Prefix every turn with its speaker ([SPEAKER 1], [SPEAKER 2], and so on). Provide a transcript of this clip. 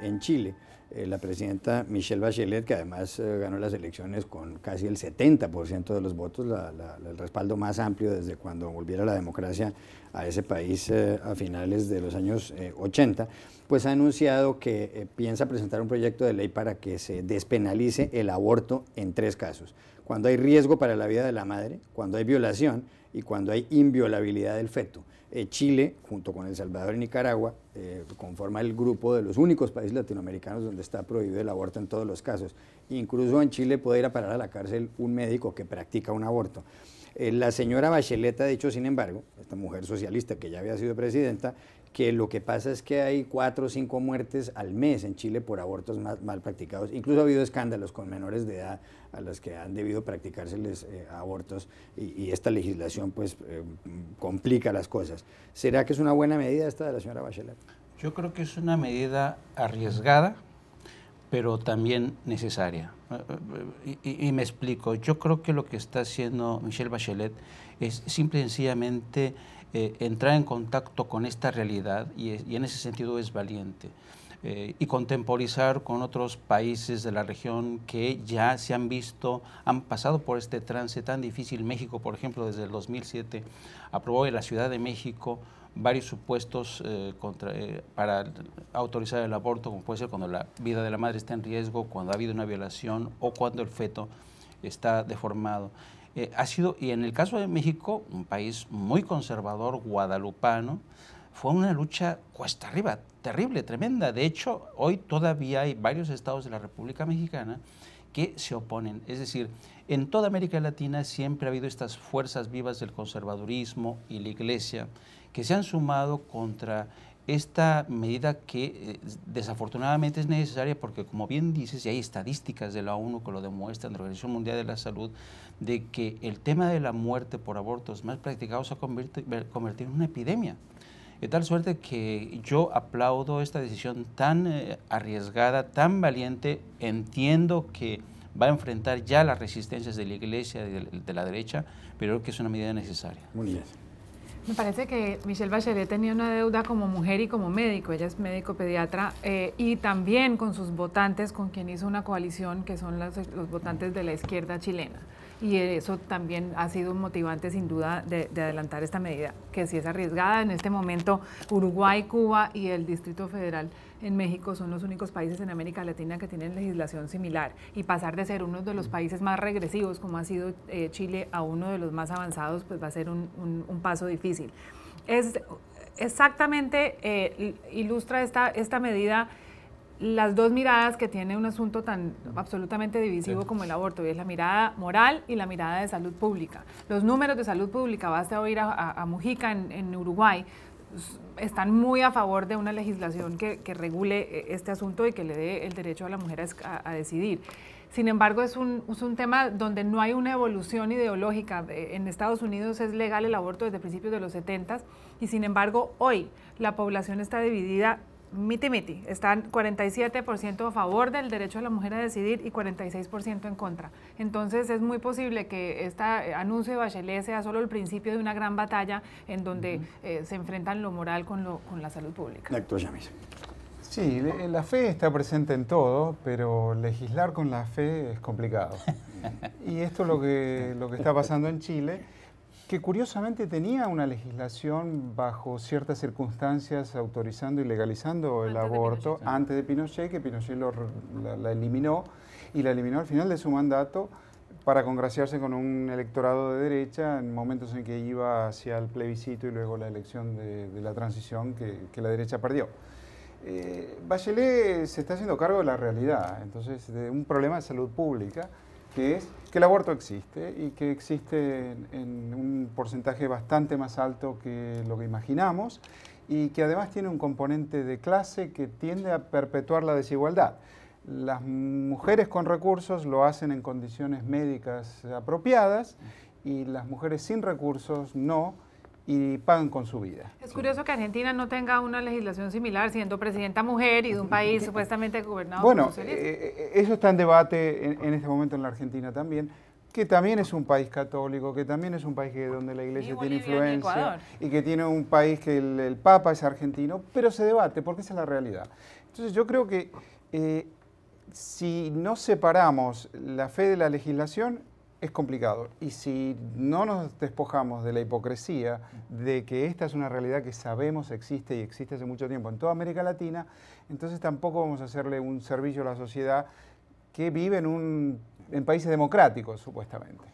[SPEAKER 1] En Chile, la presidenta Michelle Bachelet, que además ganó las elecciones con casi el 70% de los votos, el respaldo más amplio desde cuando volviera la democracia a ese país a finales de los años 80, pues ha anunciado que piensa presentar un proyecto de ley para que se despenalice el aborto en 3 casos: cuando hay riesgo para la vida de la madre, cuando hay violación y cuando hay inviolabilidad del feto. Chile, junto con El Salvador y Nicaragua, conforma el grupo de los únicos países latinoamericanos donde está prohibido el aborto en todos los casos. Incluso en Chile puede ir a parar a la cárcel un médico que practica un aborto. La señora Bachelet ha dicho, sin embargo, esta mujer socialista que ya había sido presidenta, que lo que pasa es que hay 4 o 5 muertes al mes en Chile por abortos mal practicados. Incluso ha habido escándalos con menores de edad a las que han debido practicárseles abortos, y esta legislación pues complica las cosas. ¿Será que es una buena medida esta de la señora Bachelet?
[SPEAKER 2] Yo creo que es una medida arriesgada, pero también necesaria. Y me explico. Yo creo que lo que está haciendo Michelle Bachelet es simple y sencillamente entrar en contacto con esta realidad, y en ese sentido es valiente. Y contemporizar con otros países de la región que ya se han visto, han pasado por este trance tan difícil. México, por ejemplo, desde el 2007 aprobó en la Ciudad de México varios supuestos para autorizar el aborto, como puede ser cuando la vida de la madre está en riesgo, cuando ha habido una violación o cuando el feto está deformado. Ha sido, y en el caso de México, un país muy conservador, guadalupano, fue una lucha cuesta arriba, terrible, tremenda. De hecho, hoy todavía hay varios estados de la República Mexicana que se oponen. Es decir, en toda América Latina siempre ha habido estas fuerzas vivas del conservadurismo y la Iglesia que se han sumado contra esta medida que desafortunadamente es necesaria, porque, como bien dices, y hay estadísticas de la ONU que lo demuestran, de la Organización Mundial de la Salud, de que el tema de la muerte por abortos mal practicados se ha convertido en una epidemia. De tal suerte que yo aplaudo esta decisión tan arriesgada, tan valiente. Entiendo que va a enfrentar ya las resistencias de la Iglesia y de la derecha, pero creo que es una medida necesaria.
[SPEAKER 1] Muy bien.
[SPEAKER 3] Me parece que Michelle Bachelet tenía una deuda como mujer y como médico. Ella es médico pediatra, y también con sus votantes, con quien hizo una coalición, que son los votantes de la izquierda chilena. Y eso también ha sido un motivante, sin duda, de adelantar esta medida, que sí es arriesgada. En este momento, Uruguay, Cuba y el Distrito Federal en México son los únicos países en América Latina que tienen legislación similar, y pasar de ser uno de los países más regresivos, como ha sido Chile, a uno de los más avanzados, pues va a ser un paso difícil. Es exactamente, ilustra esta medida las dos miradas que tiene un asunto tan absolutamente divisivo como el aborto, y es la mirada moral y la mirada de salud pública. Los números de salud pública, basta oír a Mujica en Uruguay, están muy a favor de una legislación que regule este asunto y que le dé el derecho a la mujer a decidir. Sin embargo, es un tema donde no hay una evolución ideológica. En Estados Unidos es legal el aborto desde principios de los 70, y sin embargo hoy la población está dividida miti-miti. Están 47% a favor del derecho a la mujer a decidir y 46% en contra. Entonces es muy posible que este anuncio de Bachelet sea solo el principio de una gran batalla en donde se enfrentan lo moral con la salud pública.
[SPEAKER 1] Doctor Yamis.
[SPEAKER 4] Sí, la fe está presente en todo, pero legislar con la fe es complicado. Y esto es lo que está pasando en Chile, que curiosamente tenía una legislación bajo ciertas circunstancias autorizando y legalizando el aborto antes de Pinochet, que Pinochet la eliminó, y la eliminó al final de su mandato para congraciarse con un electorado de derecha en momentos en que iba hacia el plebiscito y luego la elección de la transición que la derecha perdió. Bachelet se está haciendo cargo de la realidad, entonces, de un problema de salud pública, que es que el aborto existe, y que existe en un porcentaje bastante más alto que lo que imaginamos, y que además tiene un componente de clase que tiende a perpetuar la desigualdad. Las mujeres con recursos lo hacen en condiciones médicas apropiadas, y las mujeres sin recursos no, y pagan con su vida.
[SPEAKER 3] Es curioso que Argentina no tenga una legislación similar, siendo presidenta mujer y de un país supuestamente gobernado por socialistas.
[SPEAKER 4] Eso está en debate en este momento en la Argentina también. que también es un país católico, que también es un país donde la iglesia tiene influencia, y que tiene un país que el Papa es argentino, pero se debate porque esa es la realidad. Entonces yo creo que si no separamos la fe de la legislación, es complicado. Y si no nos despojamos de la hipocresía de que esta es una realidad que sabemos existe y existe hace mucho tiempo en toda América Latina, entonces tampoco vamos a hacerle un servicio a la sociedad que vive en países democráticos, supuestamente.